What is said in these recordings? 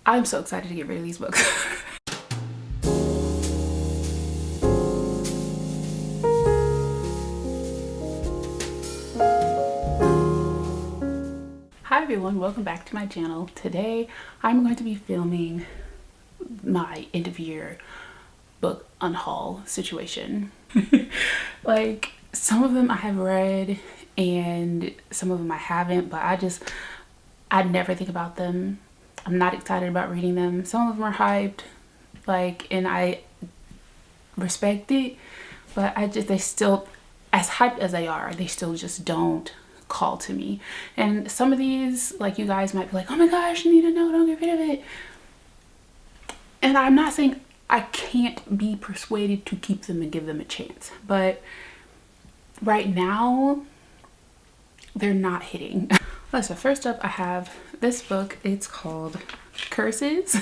I'm so excited to get rid of these books. Hi everyone, welcome back to my channel. Today I'm going to be filming my end of year book unhaul situation. Like, some of them I have read and some of them I haven't, but I never think about them. I'm not excited about reading them. Some of them are hyped, like, and I respect it, but they still, as hyped as they are, they still just don't call to me. And some of these, like, you guys might be like, oh my gosh, Anita, no, don't get rid of it. And I'm not saying I can't be persuaded to keep them and give them a chance, but right now they're not hitting. So first up, I have this book. It's called Curses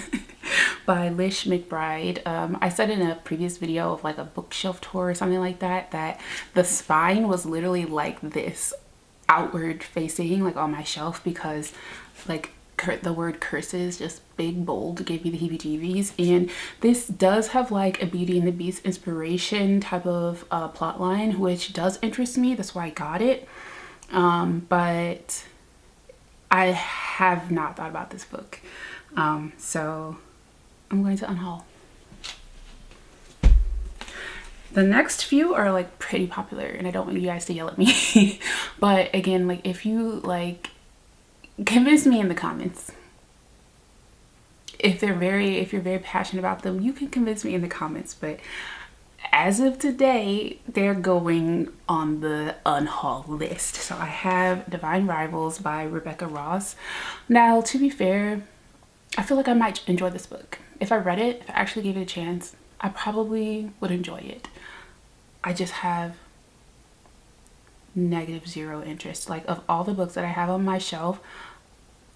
by Lish McBride. I said in a previous video of like a bookshelf tour or something like that, that the spine was literally like this, outward facing, like on my shelf, because like the word curses, just big bold, gave me the heebie-jeebies. And this does have like a Beauty and the Beast inspiration type of plot line, which does interest me. That's why I got it. But I have not thought about this book. So I'm going to unhaul. The next few are like pretty popular, and I don't want you guys to yell at me. But again, like, if you like, convince me in the comments. If you're very passionate about them, you can convince me in the comments. But as of today, they're going on the unhaul list. So I have Divine Rivals by Rebecca Ross. Now, to be fair, I feel like I might enjoy this book. If I read it, if I actually gave it a chance, I probably would enjoy it. I just have -0 interest. Like, of all the books that I have on my shelf,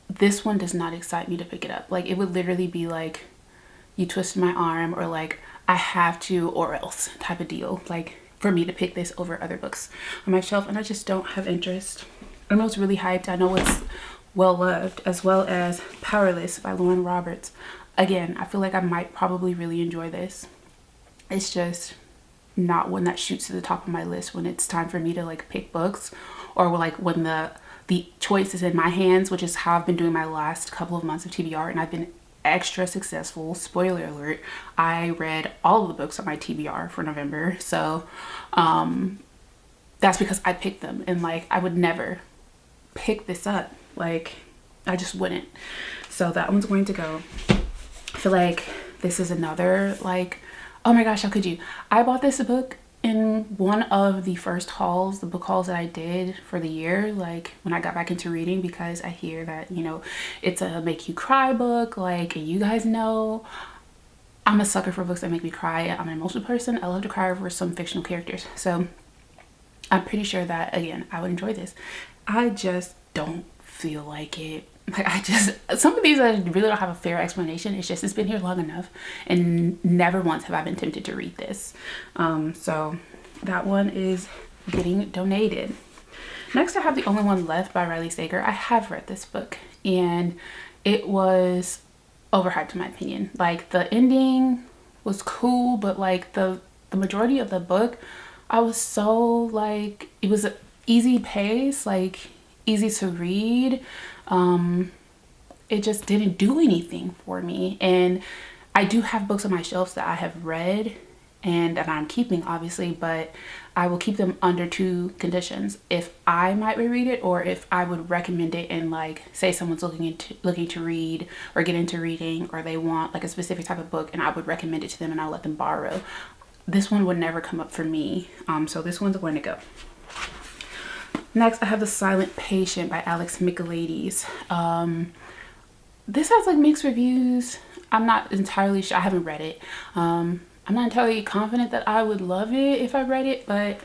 this one does not excite me to pick it up. Like, it would literally be like you twist my arm, or like I have to or else type of deal, like, for me to pick this over other books on my shelf, and I just don't have interest. I know it's really hyped. I know it's well loved, as well as Powerless by Lauren Roberts. Again, I feel like I might probably really enjoy this. It's just not one that shoots to the top of my list when it's time for me to like pick books, or like when the choice is in my hands, which is how I've been doing my last couple of months of TBR, and I've been extra successful. Spoiler alert, I read all of the books on my TBR for November. So that's because I picked them, and like, I would never pick this up. Like, I just wouldn't. So that one's going to go. I feel like this is another, like, oh my gosh, how could you? I bought this book in one of the first hauls, the book hauls that I did for the year, like when I got back into reading, because I hear that, you know, it's a make you cry book. Like, you guys know I'm a sucker for books that make me cry. I'm an emotional person. I love to cry over some fictional characters. So I'm pretty sure that, again, I would enjoy this. I just don't feel like it. Like, some of these I really don't have a fair explanation. It's just, it's been here long enough, and never once have I been tempted to read this. So that one is getting donated. Next, I have The Only One Left by Riley Sager. I have read this book, and it was overhyped in my opinion. Like, the ending was cool, but like the majority of the book, I was so like, it was an easy pace, like easy to read. It just didn't do anything for me. And I do have books on my shelves that I have read and that I'm keeping, obviously, but I will keep them under 2 conditions: if I might reread it, or if I would recommend it, and like, say someone's looking to read or get into reading, or they want like a specific type of book, and I would recommend it to them and I'll let them borrow. This one would never come up for me. So this one's going to go. Next, I have The Silent Patient by Alex Michaelides. This has like mixed reviews. I'm not entirely sure. I haven't read it. I'm not entirely confident that I would love it if I read it, but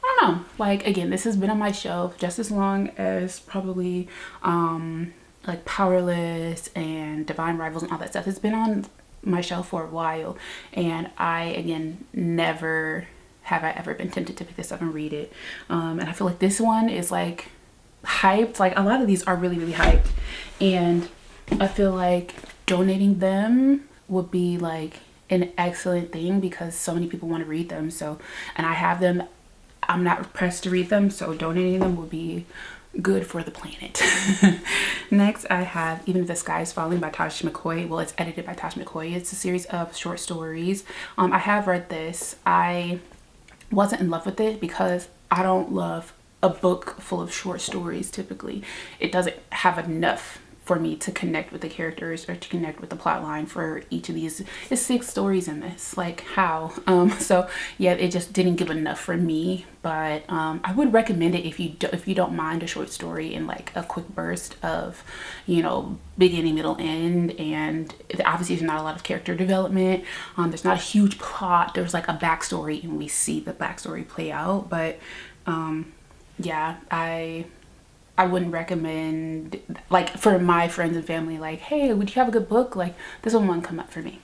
I don't know. Like, again, this has been on my shelf just as long as probably like Powerless and Divine Rivals and all that stuff. It's been on my shelf for a while, and I, again, never have I ever been tempted to pick this up and read it. And I feel like this one is like hyped. Like, a lot of these are really, really hyped, and I feel like donating them would be like an excellent thing because so many people want to read them. So, and I have them, I'm not pressed to read them, so donating them would be good for the planet. Next, I have Even If the Sky is Falling by Tash McCoy. Well, it's edited by Tash McCoy. It's a series of short stories. I have read this. I wasn't in love with it because I don't love a book full of short stories typically. It doesn't have enough for me to connect with the characters or to connect with the plot line for each of these. It's 6 stories in this, like how? So yeah, it just didn't give enough for me, but I would recommend it if you don't mind a short story in like a quick burst of, you know, beginning, middle, end, and obviously there's not a lot of character development. There's not a huge plot. There's like a backstory and we see the backstory play out, but yeah, I wouldn't recommend, like for my friends and family, like, hey, would you have a good book? Like this one wouldn't come up for me.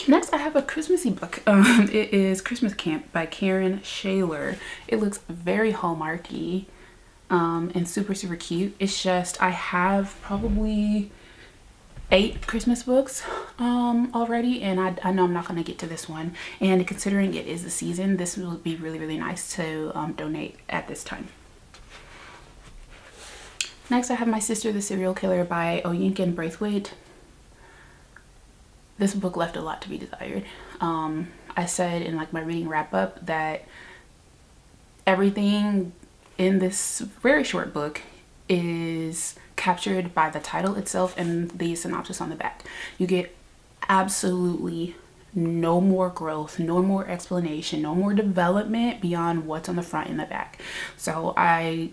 Next, I have a Christmassy book. It is Christmas Camp by Karen Schaler. It looks very Hallmarky and super, super cute. It's just, I have probably 8 Christmas books already, and I know I'm not going to get to this one. And considering it is the season, this would be really, really nice to donate at this time. Next, I have My Sister the Serial Killer by Oyinkan Braithwaite. This book left a lot to be desired. I said in like my reading wrap up that everything in this very short book is captured by the title itself and the synopsis on the back. You get absolutely no more growth, no more explanation, no more development beyond what's on the front and the back. So I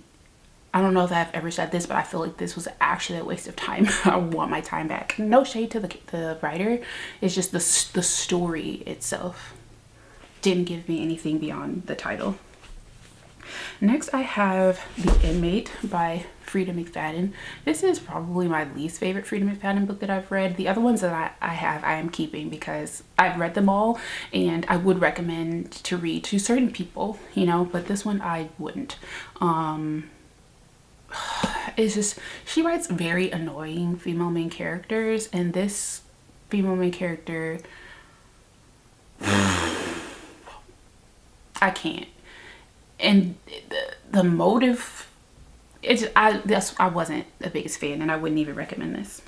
don't know if I've ever said this, but I feel like this was actually a waste of time. I want my time back. No shade to the writer. It's just the story itself didn't give me anything beyond the title. Next, I have The Inmate by Freida McFadden. This is probably my least favorite Freida McFadden book that I've read. The other ones that I am keeping because I've read them all and I would recommend to read to certain people, you know, but this one I wouldn't. It's just, she writes very annoying female main characters, and this female main character, I can't. And the motive, I wasn't the biggest fan, and I wouldn't even recommend this.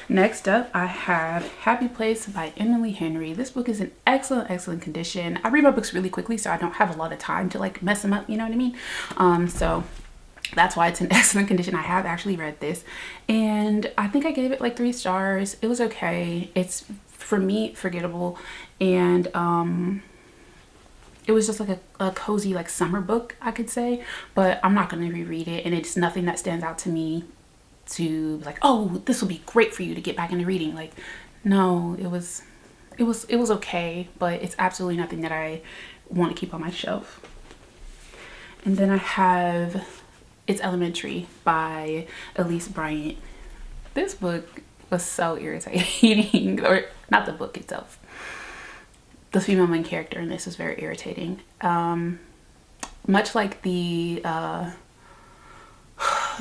Next up, I have Happy Place by Emily Henry. This book is in excellent condition. I read my books really quickly, so I don't have a lot of time to like mess them up, you know what I mean? So that's why it's in excellent condition. I have actually read this and I think I gave it like 3 stars. It was okay. It's, for me, forgettable, and it was just like a cozy like summer book, I could say, but I'm not going to reread it, and it's nothing that stands out to me to be like, oh, this will be great for you to get back into reading. Like, no, it was okay, but it's absolutely nothing that I want to keep on my shelf. And then I have It's Elementary by Elise Bryant. This book was so irritating, or not the book itself. The female main character in this is very irritating. Much like the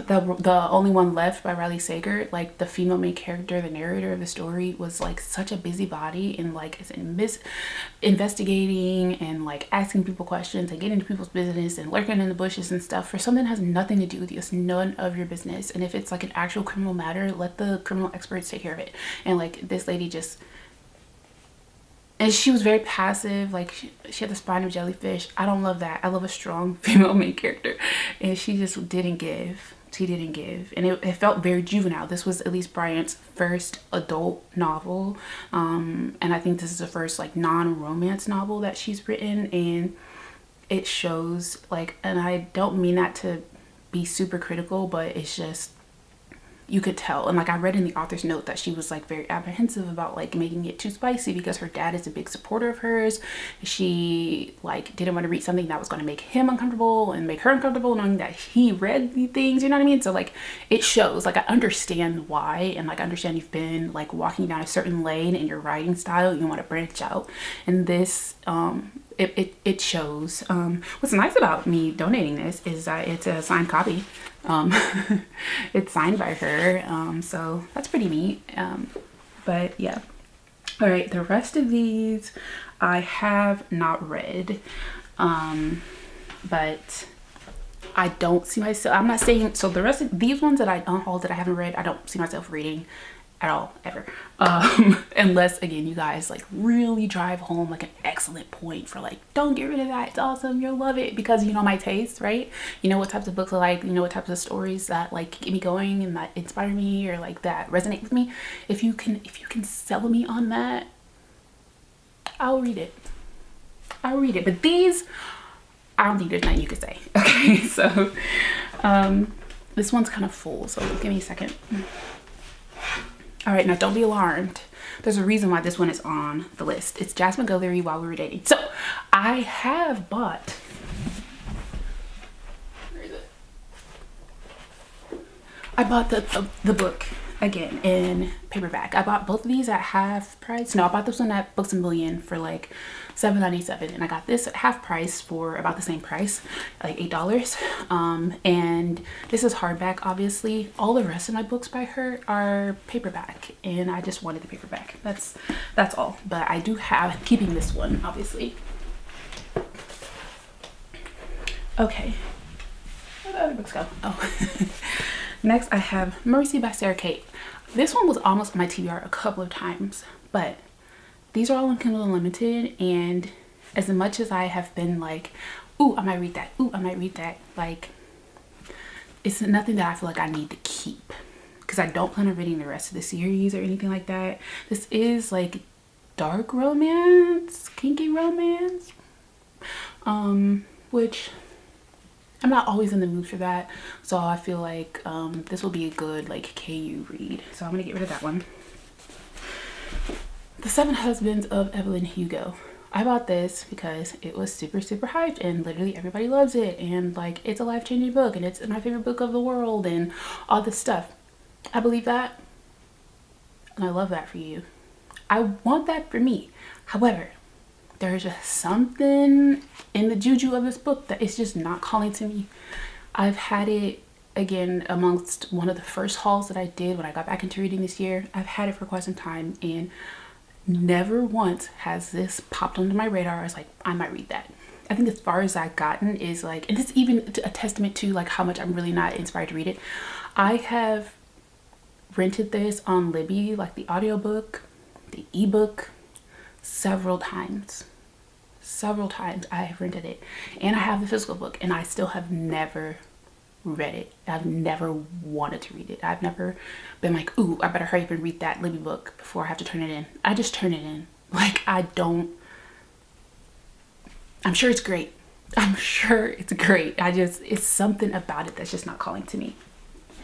Only One Left by Riley Sager, like the female main character, the narrator of the story, was like such a busybody and like is investigating and like asking people questions and getting into people's business and lurking in the bushes and stuff for something that has nothing to do with you. It's none of your business. And if it's like an actual criminal matter, let the criminal experts take care of it. And like this lady just, and she was very passive, like she had the spine of jellyfish. I don't love that. I love a strong female main character, and she just didn't give. She didn't give, and it felt very juvenile. This was Elise Bryant's first adult novel, and I think this is the first like non-romance novel that she's written, and it shows, like, and I don't mean that to be super critical, but it's just, you could tell. And like I read in the author's note that she was like very apprehensive about like making it too spicy because her dad is a big supporter of hers. She like didn't want to read something that was going to make him uncomfortable and make her uncomfortable knowing that he read the things, you know what I mean? So like it shows, like I understand why, and like I understand you've been like walking down a certain lane in your writing style, you want to branch out, and this it shows. What's nice about me donating this is that it's a signed copy. It's signed by her, so that's pretty neat. But yeah. All right, the rest of these I have not read, but I don't see myself, I'm not saying, so the rest of these ones that I unhauled that I haven't read, I don't see myself reading at all, ever. Unless, again, you guys like really drive home like an excellent point for like, don't get rid of that, it's awesome, you'll love it, because you know my taste, right? You know what types of books I like, you know what types of stories that like get me going and that inspire me or like that resonate with me. If you can sell me on that, I'll read it. But these, I don't think there's nothing you could say. Okay, so this one's kind of full, so give me a second. All right, now don't be alarmed. There's a reason why this one is on the list. It's Jasmine Guillory, While We Were Dating. So I have bought, where is it? I bought the book again in paperback. I bought both of these at half price. No, I bought this one at Books A Million for like $7.97, and I got this at half price for about the same price, like $8. And this is hardback, obviously. All the rest of my books by her are paperback, and I just wanted the paperback. That's all. But I do have, keeping this one, obviously. Okay, where the other books go? Oh. Next I have Mercy by Sarah Kate. This one was almost on my TBR a couple of times, but these are all on Kindle Unlimited, and as much as I have been like, ooh, I might read that, ooh, I might read that, like, it's nothing that I feel like I need to keep, because I don't plan on reading the rest of the series or anything like that. This is like dark romance, kinky romance, which I'm not always in the mood for that, so I feel like this will be a good like KU read, so I'm gonna get rid of that one. The Seven Husbands of Evelyn Hugo. I bought this because it was super hyped and literally everybody loves it, and like it's a life-changing book and it's my favorite book of the world and all this stuff. I believe that, and I love that for you. I want that for me. However, there's just something in the juju of this book that is just not calling to me. I've had it, again, amongst one of the first hauls that I did when I got back into reading this year. I've had it for quite some time, and never once has this popped onto my radar as like, I might read that. I think as far as I've gotten is like, and it's even a testament to like how much I'm really not inspired to read it. I have rented this on Libby, like the audiobook, the ebook, several times I have rented it, and I have the physical book, and I still have never read it. I've never wanted to read it. I've never been like, ooh, I better hurry up and read that Libby book before I have to turn it in. I just turn it in. Like, I'm sure it's great. It's something about it that's just not calling to me.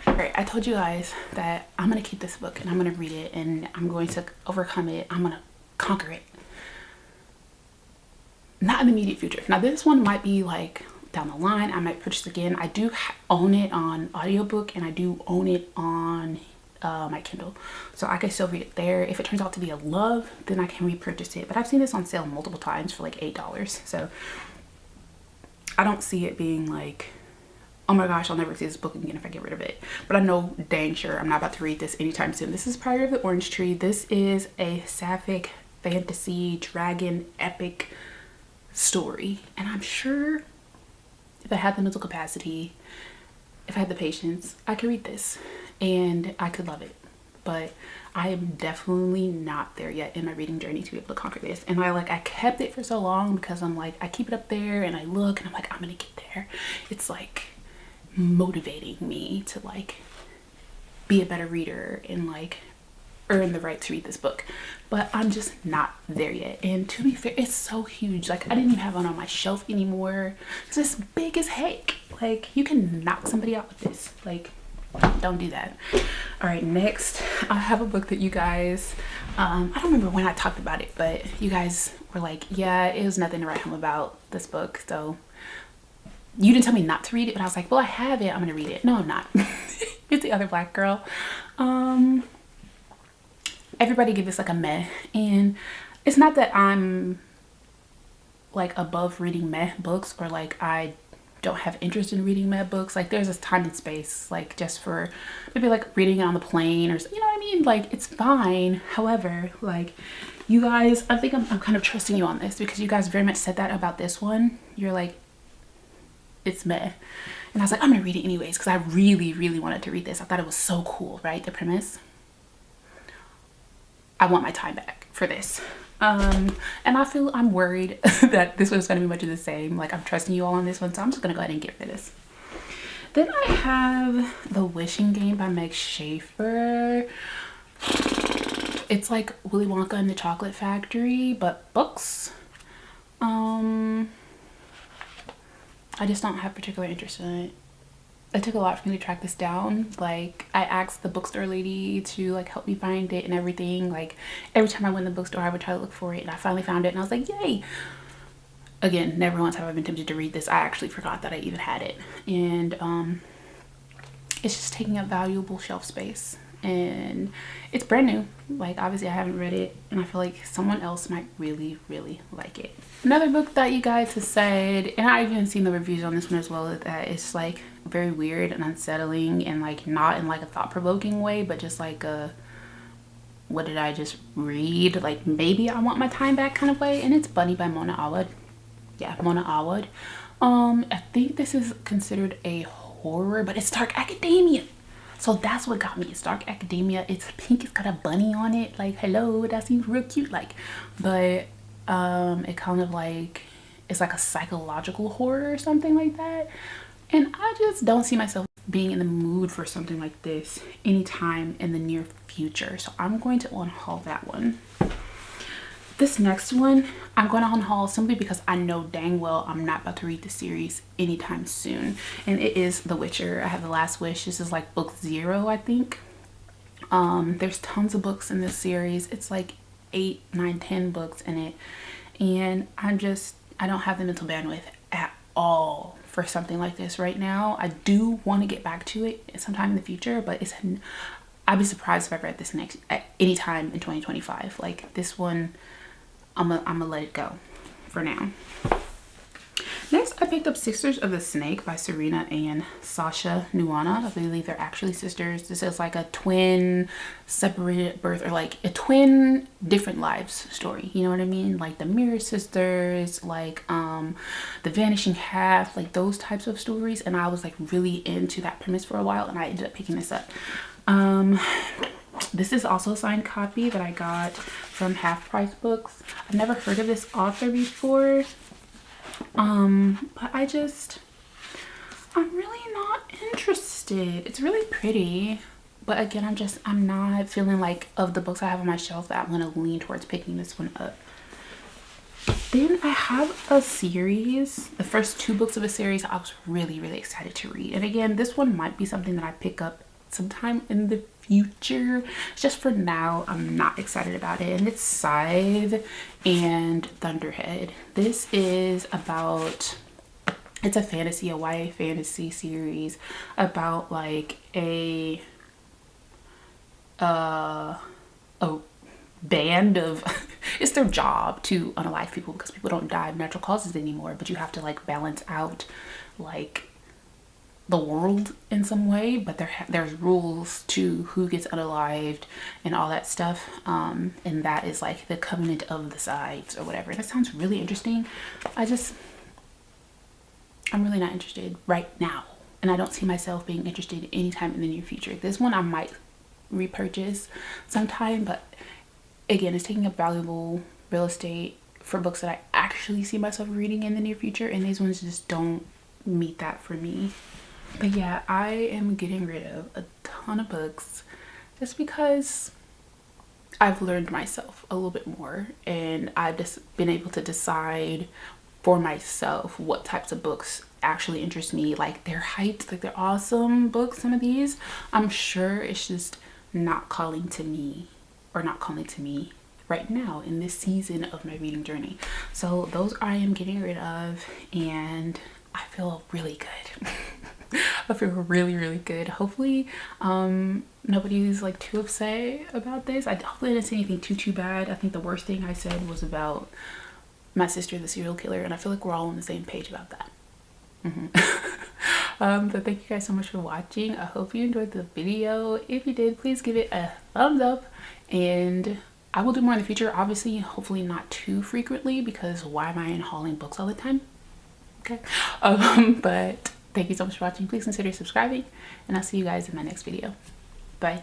All right, I told you guys that I'm gonna keep this book and I'm gonna read it and I'm going to overcome it. I'm gonna conquer it. Not in the immediate future. Now this one might be like down the line. I might purchase again. I do own it on audiobook, and I do own it on my Kindle, so I can still read it there. If it turns out to be a love, then I can repurchase it, but I've seen this on sale multiple times for like $8, so I don't see it being like, oh my gosh, I'll never see this book again if I get rid of it. But I know dang sure I'm not about to read this anytime soon. This is Pride of the Orange Tree. This is a sapphic fantasy dragon epic story, and I'm sure if I had the mental capacity, if I had the patience, I could read this and I could love it. But I am definitely not there yet in my reading journey to be able to conquer this. And I kept it for so long because I'm like, I keep it up there and I look and I'm like, I'm gonna get there. It's like motivating me to like be a better reader and like earn the right to read this book, but I'm just not there yet. And to be fair, it's so huge, like I didn't even have one on my shelf anymore. It's just big as heck. Like you can knock somebody out with this. Like don't do that. All right, next I have a book that you guys I don't remember when I talked about it, but you guys were like, yeah, it was nothing to write home about this book, so you didn't tell me not to read it. But I was like, well, I have it, I'm gonna read it. No, I'm not. It's The Other Black Girl. Everybody give this like a meh, and it's not that I'm like above reading meh books, or like I don't have interest in reading meh books. Like there's this time and space, like just for maybe like reading it on the plane, or you know what I mean, like it's fine. However, like you guys, I think I'm kind of trusting you on this, because you guys very much said that about this one. You're like, it's meh, and I was like, I'm gonna read it anyways, because I really wanted to read this. I thought it was so cool, right? The premise. I want my time back for this. And I'm worried that this was going to be much of the same. Like, I'm trusting you all on this one, so I'm just going to go ahead and get rid of this. Then I have The Wishing Game by Meg Schaefer. It's like Willy Wonka and the Chocolate Factory, but books. I just don't have particular interest in it. It took a lot for me to track this down. Like, I asked the bookstore lady to like help me find it and everything. Like, every time I went to the bookstore, I would try to look for it, and I finally found it, and I was like, yay. Again, never once have I been tempted to read this. I actually forgot that I even had it, and it's just taking up valuable shelf space, and it's brand new. Like, obviously I haven't read it, and I feel like someone else might really like it. Another book that you guys have said, and I've even seen the reviews on this one as well, that it's like very weird and unsettling, and like not in like a thought-provoking way, but just like a what did I just read, like maybe I want my time back kind of way, and it's Bunny by Mona Awad. Yeah, Mona Awad. I think this is considered a horror, but it's dark academia, so that's what got me. It's dark academia, it's pink, it's got a bunny on it, like hello, that seems real cute. Like, but it kind of like, it's like a psychological horror or something like that, and I just don't see myself being in the mood for something like this anytime in the near future, so I'm going to unhaul that one. This next one I'm going to unhaul simply because I know dang well I'm not about to read the series anytime soon, and it is The Witcher. I have The Last Wish. This is like book 0, I think. There's tons of books in this series. It's like 8, 9, 10 books in it, and I don't have the mental bandwidth at all for something like this right now. I do want to get back to it sometime in the future, but I'd be surprised if I read this next at any time in 2025. Like, this one, I'm gonna let it go for now. Next, I picked up Sisters of the Snake by Serena and Sasha Nuana. I believe they're actually sisters. This is like a twin separated birth, or like a twin different lives story. You know what I mean? Like the Mirror Sisters, like the Vanishing Half, like those types of stories. And I was like really into that premise for a while, and I ended up picking this up. This is also a signed copy that I got from Half Price Books. I've never heard of this author before. But I'm really not interested. It's really pretty, but again, I'm not feeling like, of the books I have on my shelf, that I'm gonna lean towards picking this one up. Then I have a series, the first 2 books of a series I was really excited to read, and again, this one might be something that I pick up sometime in the future. Just for now, I'm not excited about it, and it's Scythe and Thunderhead. This is about, it's a YA fantasy series about like a band of it's their job to unalive people, because people don't die of natural causes anymore, but you have to like balance out like the world in some way, but there's rules to who gets unalived and all that stuff, and that is like the Covenant of the Scythes or whatever. That sounds really interesting. I'm really not interested right now, and I don't see myself being interested anytime in the near future. This one I might repurchase sometime, but again, it's taking up valuable real estate for books that I actually see myself reading in the near future, and these ones just don't meet that for me. But yeah, I am getting rid of a ton of books just because I've learned myself a little bit more, and I've just been able to decide for myself what types of books actually interest me. Like, they're hyped, like they're awesome books, some of these. I'm sure it's just not calling to me, or not calling to me right now in this season of my reading journey. So those I am getting rid of, and I feel really good. I feel really good. Hopefully nobody's like too upset about this. Hopefully I didn't say anything too bad. I think the worst thing I said was about my sister the serial killer, and I feel like we're all on the same page about that. But thank you guys so much for watching. I hope you enjoyed the video. If you did, please give it a thumbs up, and I will do more in the future, obviously, hopefully not too frequently, because why am I unhauling books all the time? Okay. But thank you so much for watching. Please consider subscribing, and I'll see you guys in my next video. Bye.